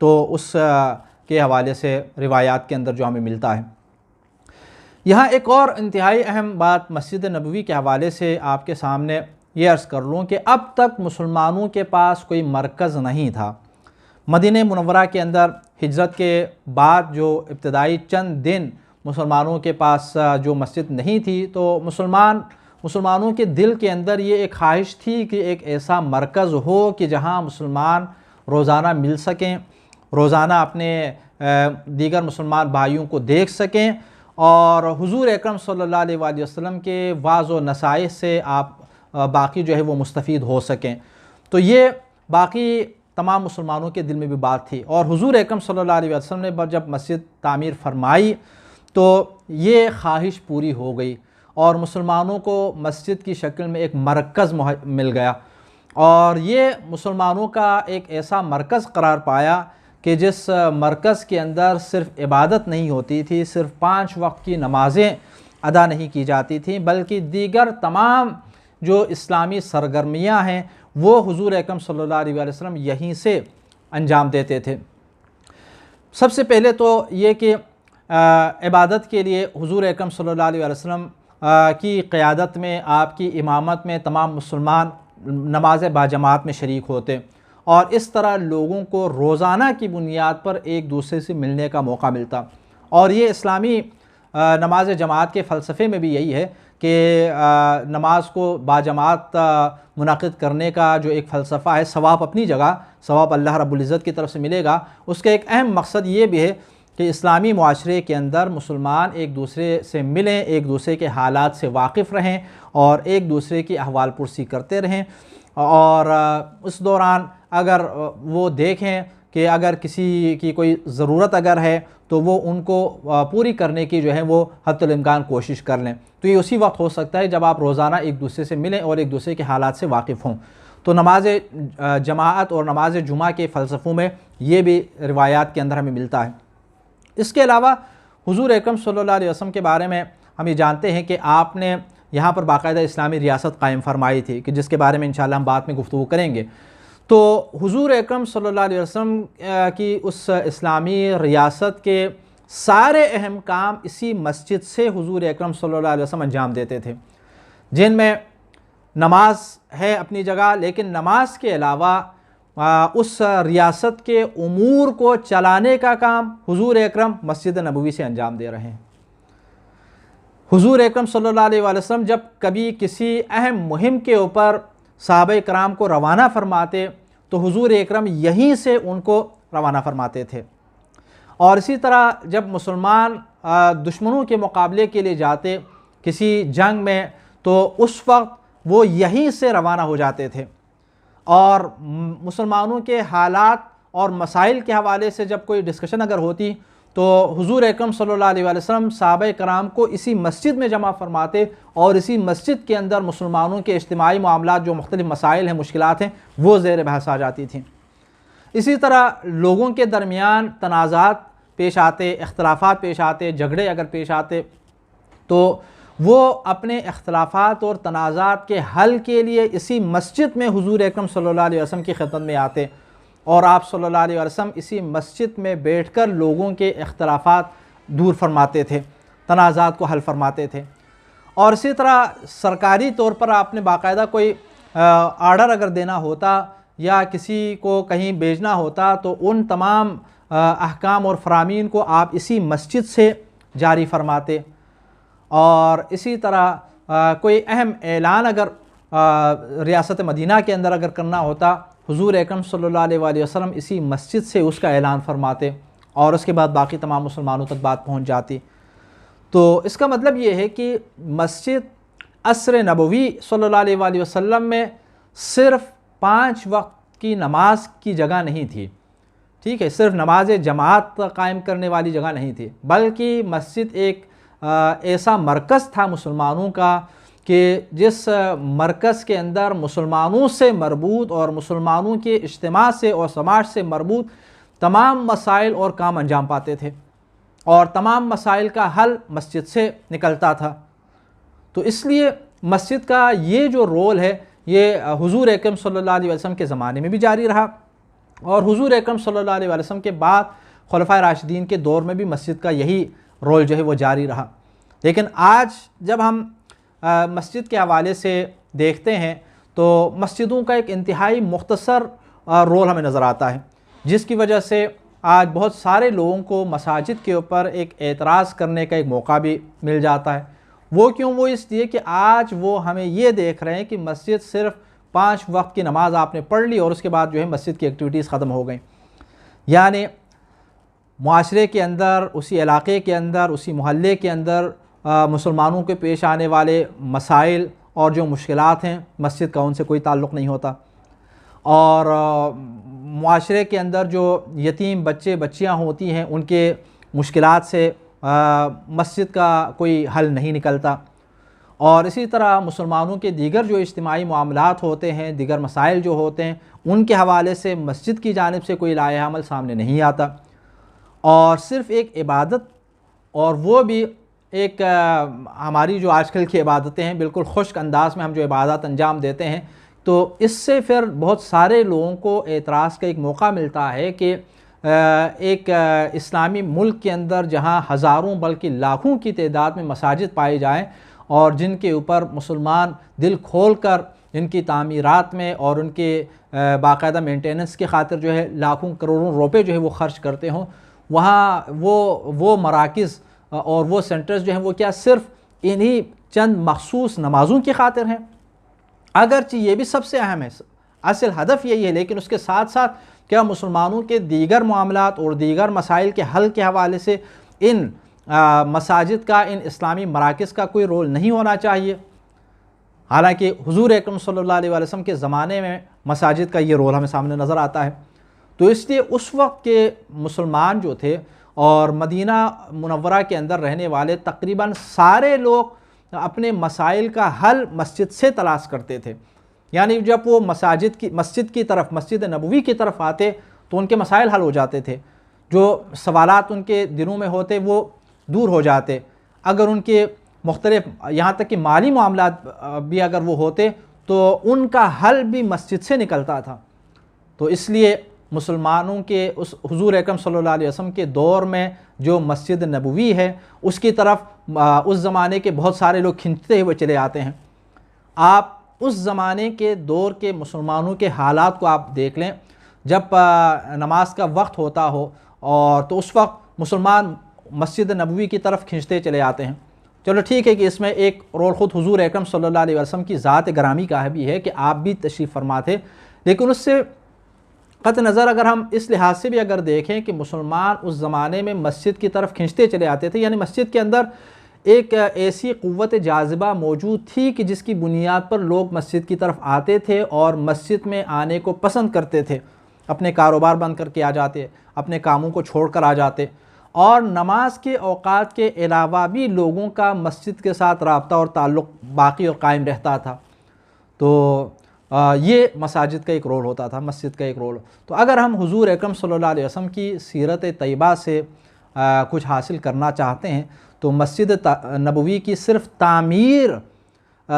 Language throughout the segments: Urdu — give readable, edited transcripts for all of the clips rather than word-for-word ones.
تو اس کے حوالے سے روایات کے اندر جو ہمیں ملتا ہے۔ یہاں ایک اور انتہائی اہم بات مسجد نبوی کے حوالے سے آپ کے سامنے یہ عرض کر لوں کہ اب تک مسلمانوں کے پاس کوئی مرکز نہیں تھا۔ مدینہ منورہ کے اندر ہجرت کے بعد جو ابتدائی چند دن مسلمانوں کے پاس جو مسجد نہیں تھی، تو مسلمانوں کے دل کے اندر یہ ایک خواہش تھی کہ ایک ایسا مرکز ہو کہ جہاں مسلمان روزانہ مل سکیں، روزانہ اپنے دیگر مسلمان بھائیوں کو دیکھ سکیں، اور حضور اکرم صلی اللہ علیہ وآلہ وسلم کے واعظ و نصائح سے آپ باقی جو ہے وہ مستفید ہو سکیں۔ تو یہ باقی تمام مسلمانوں کے دل میں بھی بات تھی، اور حضور اکرم صلی اللہ علیہ وسلم نے جب مسجد تعمیر فرمائی تو یہ خواہش پوری ہو گئی، اور مسلمانوں کو مسجد کی شکل میں ایک مرکز مل گیا، اور یہ مسلمانوں کا ایک ایسا مرکز قرار پایا کہ جس مرکز کے اندر صرف عبادت نہیں ہوتی تھی، صرف 5 وقت کی نمازیں ادا نہیں کی جاتی تھیں، بلکہ دیگر تمام جو اسلامی سرگرمیاں ہیں وہ حضور اکرم صلی اللہ علیہ وسلم یہیں سے انجام دیتے تھے۔ سب سے پہلے تو یہ کہ عبادت کے لیے حضور اکرم صلی اللہ علیہ وسلم کی قیادت میں، آپ کی امامت میں تمام مسلمان نماز باجماعت میں شریک ہوتے، اور اس طرح لوگوں کو روزانہ کی بنیاد پر ایک دوسرے سے ملنے کا موقع ملتا۔ اور یہ اسلامی نماز جماعت کے فلسفے میں بھی یہی ہے کہ نماز کو باجماعت منعقد کرنے کا جو ایک فلسفہ ہے، ثواب اپنی جگہ، ثواب اللہ رب العزت کی طرف سے ملے گا، اس کا ایک اہم مقصد یہ بھی ہے کہ اسلامی معاشرے کے اندر مسلمان ایک دوسرے سے ملیں، ایک دوسرے کے حالات سے واقف رہیں، اور ایک دوسرے کی احوال پرسی کرتے رہیں، اور اس دوران اگر وہ دیکھیں کہ اگر کسی کی کوئی ضرورت اگر ہے تو وہ ان کو پوری کرنے کی جو ہے وہ حتی الامکان کوشش کر لیں۔ تو یہ اسی وقت ہو سکتا ہے جب آپ روزانہ ایک دوسرے سے ملیں اور ایک دوسرے کے حالات سے واقف ہوں۔ تو نماز جماعت اور نماز جمعہ کے فلسفوں میں یہ بھی روایات کے اندر ہمیں ملتا ہے۔ اس کے علاوہ حضور اکرم صلی اللہ علیہ وسلم کے بارے میں ہم یہ جانتے ہیں کہ آپ نے یہاں پر باقاعدہ اسلامی ریاست قائم فرمائی تھی، کہ جس کے بارے میں انشاءاللہ ہم بعد میں گفتگو کریں گے۔ تو حضور اکرم صلی اللہ علیہ وسلم کی اس اسلامی ریاست کے سارے اہم کام اسی مسجد سے حضور اکرم صلی اللہ علیہ وسلم انجام دیتے تھے، جن میں نماز ہے اپنی جگہ، لیکن نماز کے علاوہ اس ریاست کے امور کو چلانے کا کام حضور اکرم مسجد نبوی سے انجام دے رہے ہیں۔ حضور اکرم صلی اللہ علیہ وسلم جب کبھی کسی اہم مہم کے اوپر صحابہ کرام کو روانہ فرماتے تو حضور اکرم یہیں سے ان کو روانہ فرماتے تھے، اور اسی طرح جب مسلمان دشمنوں کے مقابلے کے لیے جاتے کسی جنگ میں تو اس وقت وہ یہیں سے روانہ ہو جاتے تھے، اور مسلمانوں کے حالات اور مسائل کے حوالے سے جب کوئی ڈسکشن اگر ہوتی تو حضور اکرم صلی اللہ علیہ وسلم صحابہ کرام کو اسی مسجد میں جمع فرماتے، اور اسی مسجد کے اندر مسلمانوں کے اجتماعی معاملات جو مختلف مسائل ہیں، مشکلات ہیں، وہ زیر بحث آ جاتی تھیں۔ اسی طرح لوگوں کے درمیان تنازعات پیش آتے، اختلافات پیش آتے، جھگڑے اگر پیش آتے تو وہ اپنے اختلافات اور تنازعات کے حل کے لیے اسی مسجد میں حضور اکرم صلی اللہ علیہ وسلم کی خدمت میں آتے، اور آپ صلی اللہ علیہ وسلم اسی مسجد میں بیٹھ کر لوگوں کے اختلافات دور فرماتے تھے، تنازعات کو حل فرماتے تھے۔ اور اسی طرح سرکاری طور پر آپ نے باقاعدہ کوئی آرڈر اگر دینا ہوتا یا کسی کو کہیں بھیجنا ہوتا تو ان تمام احکام اور فرامین کو آپ اسی مسجد سے جاری فرماتے۔ اور اسی طرح کوئی اہم اعلان اگر ریاست مدینہ کے اندر اگر کرنا ہوتا، حضور اکرم صلی اللہ علیہ وآلہ وسلم اسی مسجد سے اس کا اعلان فرماتے، اور اس کے بعد باقی تمام مسلمانوں تک بات پہنچ جاتی۔ تو اس کا مطلب یہ ہے کہ مسجد عصر نبوی صلی اللہ علیہ وآلہ وسلم میں صرف 5 وقت کی نماز کی جگہ نہیں تھی، ٹھیک ہے، صرف نماز جماعت قائم کرنے والی جگہ نہیں تھی، بلکہ مسجد ایک ایسا مرکز تھا مسلمانوں کا کہ جس مرکز کے اندر مسلمانوں سے مربوط اور مسلمانوں کے اجتماع سے اور سماج سے مربوط تمام مسائل اور کام انجام پاتے تھے، اور تمام مسائل کا حل مسجد سے نکلتا تھا۔ تو اس لیے مسجد کا یہ جو رول ہے یہ حضور اکرم صلی اللہ علیہ وسلم کے زمانے میں بھی جاری رہا، اور حضور اکرم صلی اللہ علیہ وسلم کے بعد خلفائے راشدین کے دور میں بھی مسجد کا یہی رول جو ہے وہ جاری رہا۔ لیکن آج جب ہم مسجد کے حوالے سے دیکھتے ہیں تو مسجدوں کا ایک انتہائی مختصر رول ہمیں نظر آتا ہے، جس کی وجہ سے آج بہت سارے لوگوں کو مساجد کے اوپر ایک اعتراض کرنے کا ایک موقع بھی مل جاتا ہے۔ وہ کیوں؟ وہ اس لیے کہ آج وہ ہمیں یہ دیکھ رہے ہیں کہ مسجد صرف 5 وقت کی نماز آپ نے پڑھ لی اور اس کے بعد جو ہے مسجد کی ایکٹیویٹیز ختم ہو گئیں۔ یعنی معاشرے کے اندر، اسی علاقے کے اندر، اسی محلے کے اندر مسلمانوں کے پیش آنے والے مسائل اور جو مشکلات ہیں، مسجد کا ان سے کوئی تعلق نہیں ہوتا، اور معاشرے کے اندر جو یتیم بچے بچیاں ہوتی ہیں ان کے مشکلات سے مسجد کا کوئی حل نہیں نکلتا، اور اسی طرح مسلمانوں کے دیگر جو اجتماعی معاملات ہوتے ہیں، دیگر مسائل جو ہوتے ہیں، ان کے حوالے سے مسجد کی جانب سے کوئی لائحہ عمل سامنے نہیں آتا، اور صرف ایک عبادت، اور وہ بھی ایک ہماری جو آج کل کی عبادتیں ہیں بالکل خشک انداز میں ہم جو عبادات انجام دیتے ہیں، تو اس سے پھر بہت سارے لوگوں کو اعتراض کا ایک موقع ملتا ہے کہ ایک اسلامی ملک کے اندر جہاں ہزاروں بلکہ لاکھوں کی تعداد میں مساجد پائی جائیں اور جن کے اوپر مسلمان دل کھول کر ان کی تعمیرات میں اور ان کے باقاعدہ مینٹیننس کی خاطر جو ہے لاکھوں کروڑوں روپے جو ہے وہ خرچ کرتے ہوں، وہاں وہ مراکز اور وہ سینٹرز جو ہیں وہ کیا صرف انہی چند مخصوص نمازوں کی خاطر ہیں؟ اگرچہ یہ بھی سب سے اہم ہے، اصل ہدف یہی ہے، لیکن اس کے ساتھ ساتھ کیا مسلمانوں کے دیگر معاملات اور دیگر مسائل کے حل کے حوالے سے ان مساجد کا، ان اسلامی مراکز کا کوئی رول نہیں ہونا چاہیے؟ حالانکہ حضور اکرم صلی اللہ علیہ وسلم کے زمانے میں مساجد کا یہ رول ہمیں سامنے نظر آتا ہے۔ تو اس لیے اس وقت کے مسلمان جو تھے اور مدینہ منورہ کے اندر رہنے والے تقریباً سارے لوگ اپنے مسائل کا حل مسجد سے تلاش کرتے تھے، یعنی جب وہ مسجد کی طرف، مسجد نبوی کی طرف آتے تو ان کے مسائل حل ہو جاتے تھے، جو سوالات ان کے دلوں میں ہوتے وہ دور ہو جاتے، اگر ان کے مختلف یہاں تک کہ مالی معاملات بھی اگر وہ ہوتے تو ان کا حل بھی مسجد سے نکلتا تھا۔ تو اس لیے مسلمانوں کے اس حضور اکرم صلی اللہ علیہ وسلم کے دور میں جو مسجد نبوی ہے اس کی طرف اس زمانے کے بہت سارے لوگ کھنچتے ہوئے چلے آتے ہیں۔ آپ اس زمانے کے دور کے مسلمانوں کے حالات کو آپ دیکھ لیں، جب نماز کا وقت ہوتا ہو اور تو اس وقت مسلمان مسجد نبوی کی طرف کھنچتے چلے آتے ہیں۔ چلو ٹھیک ہے کہ اس میں ایک رول خود حضور اکرم صلی اللہ علیہ وسلم کی ذات گرامی کا بھی ہے کہ آپ بھی تشریف فرما تھے، لیکن اس سے قطع نظر اگر ہم اس لحاظ سے بھی اگر دیکھیں کہ مسلمان اس زمانے میں مسجد کی طرف کھنچتے چلے آتے تھے، یعنی مسجد کے اندر ایک ایسی قوت جاذبہ موجود تھی کہ جس کی بنیاد پر لوگ مسجد کی طرف آتے تھے اور مسجد میں آنے کو پسند کرتے تھے، اپنے کاروبار بند کر کے آ جاتے، اپنے کاموں کو چھوڑ کر آ جاتے، اور نماز کے اوقات کے علاوہ بھی لوگوں کا مسجد کے ساتھ رابطہ اور تعلق باقی اور قائم رہتا تھا۔ تو یہ مساجد کا ایک رول ہوتا تھا، مسجد کا ایک رول۔ تو اگر ہم حضور اکرم صلی اللہ علیہ وسلم کی سیرت طیبہ سے کچھ حاصل کرنا چاہتے ہیں تو مسجد نبوی کی صرف تعمیر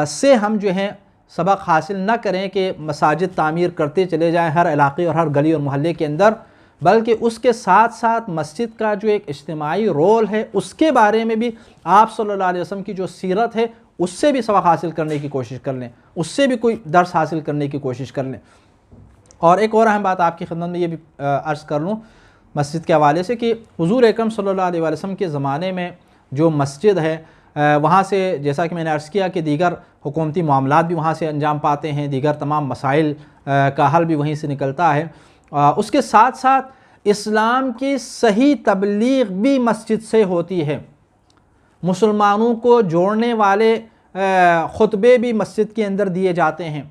سے ہم جو ہیں سبق حاصل نہ کریں کہ مساجد تعمیر کرتے چلے جائیں ہر علاقے اور ہر گلی اور محلے کے اندر، بلکہ اس کے ساتھ ساتھ مسجد کا جو ایک اجتماعی رول ہے اس کے بارے میں بھی آپ صلی اللہ علیہ وسلم کی جو سیرت ہے اس سے بھی سبق حاصل کرنے کی کوشش کر لیں، اس سے بھی کوئی درس حاصل کرنے کی کوشش کر لیں۔ اور ایک اور اہم بات آپ کی خدمت میں یہ بھی عرض کر لوں مسجد کے حوالے سے کہ حضور اکرم صلی اللہ علیہ وسلم کے زمانے میں جو مسجد ہے وہاں سے جیسا کہ میں نے عرض کیا کہ دیگر حکومتی معاملات بھی وہاں سے انجام پاتے ہیں، دیگر تمام مسائل کا حل بھی وہیں سے نکلتا ہے، اس کے ساتھ ساتھ اسلام کی صحیح تبلیغ بھی مسجد سے ہوتی ہے، مسلمانوں کو جوڑنے والے خطبے بھی مسجد کے اندر دیے جاتے ہیں،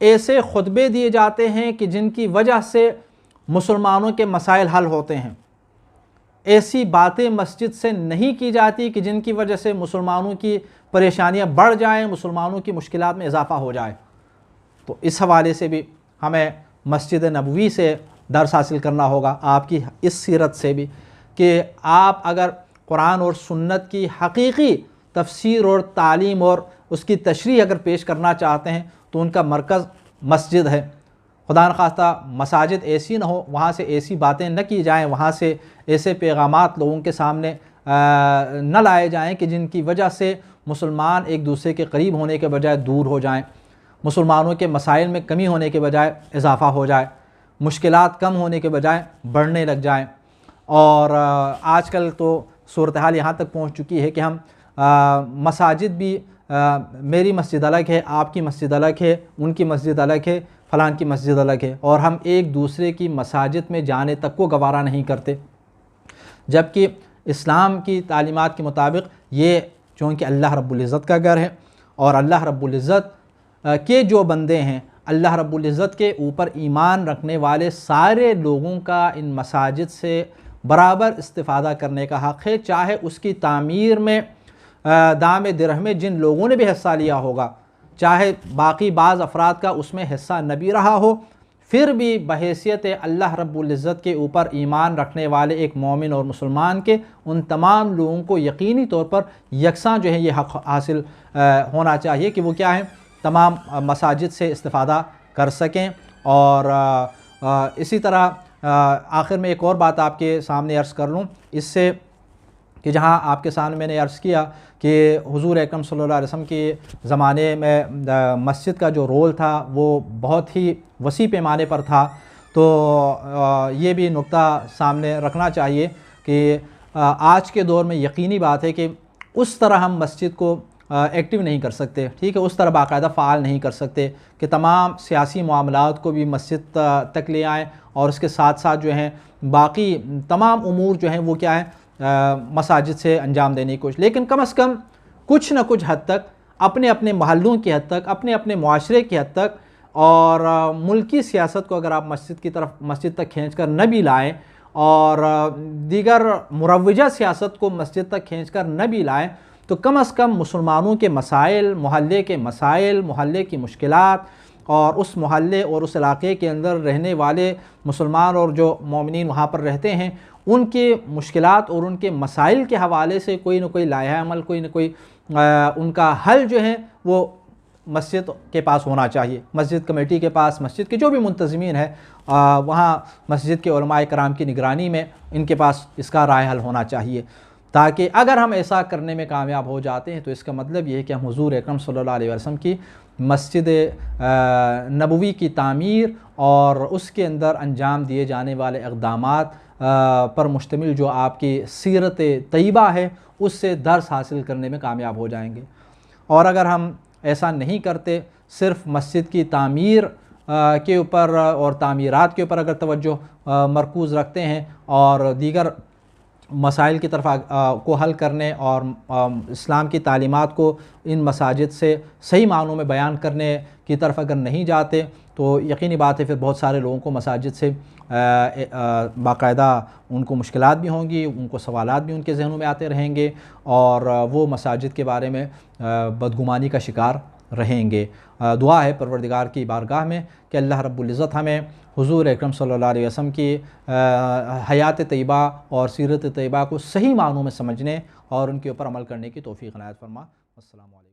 ایسے خطبے دیے جاتے ہیں کہ جن کی وجہ سے مسلمانوں کے مسائل حل ہوتے ہیں، ایسی باتیں مسجد سے نہیں کی جاتی کہ جن کی وجہ سے مسلمانوں کی پریشانیاں بڑھ جائیں، مسلمانوں کی مشکلات میں اضافہ ہو جائے۔ تو اس حوالے سے بھی ہمیں مسجد نبوی سے درس حاصل کرنا ہوگا، آپ کی اس سیرت سے بھی، کہ آپ اگر قرآن اور سنت کی حقیقی تفسیر اور تعلیم اور اس کی تشریح اگر پیش کرنا چاہتے ہیں تو ان کا مرکز مسجد ہے، خدا نخواستہ مساجد ایسی نہ ہو، وہاں سے ایسی باتیں نہ کی جائیں، وہاں سے ایسے پیغامات لوگوں کے سامنے نہ لائے جائیں کہ جن کی وجہ سے مسلمان ایک دوسرے کے قریب ہونے کے بجائے دور ہو جائیں، مسلمانوں کے مسائل میں کمی ہونے کے بجائے اضافہ ہو جائے، مشکلات کم ہونے کے بجائے بڑھنے لگ جائیں۔ اور آج کل تو صورتحال یہاں تک پہنچ چکی ہے کہ ہم مساجد بھی میری مسجد الگ ہے، آپ کی مسجد الگ ہے، ان کی مسجد الگ ہے، فلان کی مسجد الگ ہے، اور ہم ایک دوسرے کی مساجد میں جانے تک کو گوارہ نہیں کرتے، جبکہ اسلام کی تعلیمات کے مطابق یہ چونکہ اللہ رب العزت کا گھر ہے، اور اللہ رب العزت کے جو بندے ہیں، اللہ رب العزت کے اوپر ایمان رکھنے والے سارے لوگوں کا ان مساجد سے برابر استفادہ کرنے کا حق ہے، چاہے اس کی تعمیر میں دام درہم میں جن لوگوں نے بھی حصہ لیا ہوگا، چاہے باقی بعض افراد کا اس میں حصہ نہ بھی رہا ہو، پھر بھی بحیثیت اللہ رب العزت کے اوپر ایمان رکھنے والے ایک مومن اور مسلمان کے ان تمام لوگوں کو یقینی طور پر یکساں جو ہے یہ حق حاصل ہونا چاہیے کہ وہ کیا ہے، تمام مساجد سے استفادہ کر سکیں۔ اور اسی طرح آخر میں ایک اور بات آپ کے سامنے عرض کر لوں، اس سے کہ جہاں آپ کے سامنے میں نے عرض کیا کہ حضور اکرم صلی اللہ علیہ وسلم کے زمانے میں مسجد کا جو رول تھا وہ بہت ہی وسیع پیمانے پر تھا، تو یہ بھی نقطہ سامنے رکھنا چاہیے کہ آج کے دور میں یقینی بات ہے کہ اس طرح ہم مسجد کو ایکٹیو نہیں کر سکتے، ٹھیک ہے، اس طرح باقاعدہ فعال نہیں کر سکتے کہ تمام سیاسی معاملات کو بھی مسجد تک لے آئیں، اور اس کے ساتھ ساتھ جو ہیں باقی تمام امور جو ہیں وہ کیا ہے مساجد سے انجام دینے کی کوشش، لیکن کم از کم کچھ نہ کچھ حد تک اپنے اپنے محلوں کی حد تک، اپنے اپنے معاشرے کی حد تک، اور ملکی سیاست کو اگر آپ مسجد تک کھینچ کر نہ بھی لائیں، اور دیگر مروجہ سیاست کو مسجد تک کھینچ کر نہ بھی لائیں، تو کم از کم مسلمانوں کے مسائل، محلے کے مسائل، محلے کی مشکلات، اور اس محلے اور اس علاقے کے اندر رہنے والے مسلمان اور جو مومنین وہاں پر رہتے ہیں ان کے مشکلات اور ان کے مسائل کے حوالے سے کوئی نہ کوئی لائحہ عمل، کوئی نہ کوئی ان کا حل جو ہے وہ مسجد کے پاس ہونا چاہیے، مسجد کمیٹی کے پاس، مسجد کے جو بھی منتظمین ہیں وہاں مسجد کے علماء کرام کی نگرانی میں ان کے پاس اس کا رائے حل ہونا چاہیے، تاکہ اگر ہم ایسا کرنے میں کامیاب ہو جاتے ہیں تو اس کا مطلب یہ ہے کہ ہم حضور اکرم صلی اللہ علیہ وسلم کی مسجد نبوی کی تعمیر اور اس کے اندر انجام دیے جانے والے اقدامات پر مشتمل جو آپ کی سیرت طیبہ ہے اس سے درس حاصل کرنے میں کامیاب ہو جائیں گے۔ اور اگر ہم ایسا نہیں کرتے، صرف مسجد کی تعمیر کے اوپر اور تعمیرات کے اوپر اگر توجہ مرکوز رکھتے ہیں اور دیگر مسائل کی طرف کو حل کرنے اور اسلام کی تعلیمات کو ان مساجد سے صحیح معنوں میں بیان کرنے کی طرف اگر نہیں جاتے تو یقینی بات ہے پھر بہت سارے لوگوں کو مساجد سے باقاعدہ ان کو مشکلات بھی ہوں گی، ان کو سوالات بھی ان کے ذہنوں میں آتے رہیں گے، اور وہ مساجد کے بارے میں بدگمانی کا شکار رہیں گے۔ دعا ہے پروردگار کی بارگاہ میں کہ اللہ رب العزت ہمیں حضور اکرم صلی اللہ علیہ وسلم کی حیات طیبہ اور سیرت طیبہ کو صحیح معنوں میں سمجھنے اور ان کے اوپر عمل کرنے کی توفیق عنایت فرما۔ السلام علیکم۔